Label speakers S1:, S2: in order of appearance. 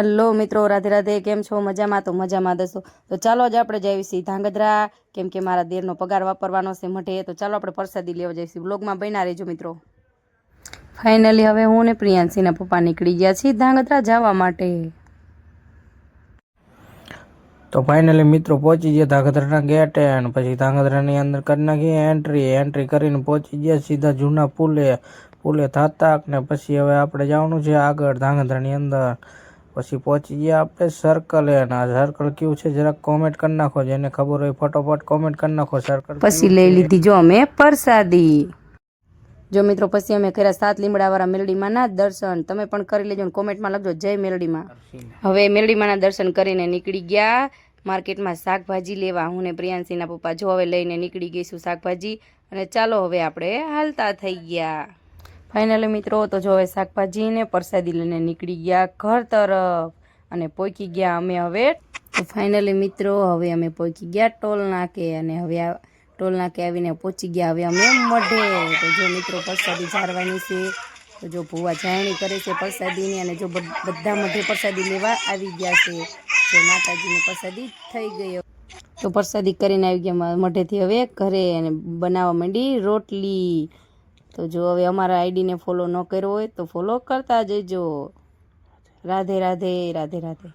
S1: Hello મિત્રો, રાધે રાધે. કેમ છો? મજામાં? તો મજામાં દસો. તો ચાલો આજે આપણે જઈશું ધાંગધ્રા, કેમ કે મારા દેરનો પગાર વાપરવાનો છે મઢે. તો ચાલો આપણે પ્રસાદી લેવા જઈશું. બ્લોગમાં બન્યા રહેજો મિત્રો. ફાઇનલી હવે હું ને પ્રિયાંશીના પપ્પા નીકળી ગયા છીએ ધાંગધ્રા જવા માટે.
S2: તો ફાઇનલી મિત્રો પહોંચી ગયા ધાંગધ્રાના ગેટે અને પછી ધાંગધ્રાની અંદર કરી નાખી એન્ટ્રી કરીને પહોંચી ગયા સીધા જૂના પુલે થતા ને પછી હવે આપણે જવાનું છે આગળ ધાંગધ્રાની અંદર. પછી પહોંચી ગયા આપણે સર્કલે અને આ સર્કલ કયું છે જરાક કોમેન્ટ કરી નાખો, જેને ખબર હોય ફટોફટ કોમેન્ટ કરી નાખો સર્કલ.
S1: પછી લઈ લીધી જો અમે પ્રસાદી. જો મિત્રો પછી અમે કર્યા 7 લીમડાવાળા મેલડીમાંના દર્શન. તમે પણ કરી લેજો ને કોમેન્ટમાં લખજો જય મેલડીમાં. હવે મેલડીમાંના દર્શન કરીને નીકળી ગયા માર્કેટમાં શાકભાજી લેવા. હું ને પ્રિયાંશીના પપ્પા જો હવે લઈને નીકળી ગઈશું શાકભાજી. અને ચાલો હવે આપણે હાલતા થઈ ગયા. ફાઇનલી મિત્રો તો જો હવે શાકભાજી ને પ્રસાદી લઈને નીકળી ગયા ઘર તરફ અને પહોંચી ગયા અમે હવે. તો ફાઇનલી મિત્રો હવે અમે પહોંચી ગયા ટોલ નાકે અને હવે ટોલ નાકે આવીને પહોંચી ગયા હવે અમે મઢે. તો જો મિત્રો પ્રસાદી ઝારવાની છે. તો જો ભૂવા જાયણી કરે છે પ્રસાદીની અને જો બધા મઢે પ્રસાદી લેવા આવી ગયા છે. જો માતાજીની પ્રસાદી થઈ ગઈ. તો પ્રસાદી કરીને આવી ગયા મઢેથી હવે ઘરે અને બનાવવા માંડી રોટલી. તો જો હવે અમારા આઈડીને ફોલો ન કર્યો હોય તો ફોલો કરતા જજો. રાધે રાધે, રાધે રાધે.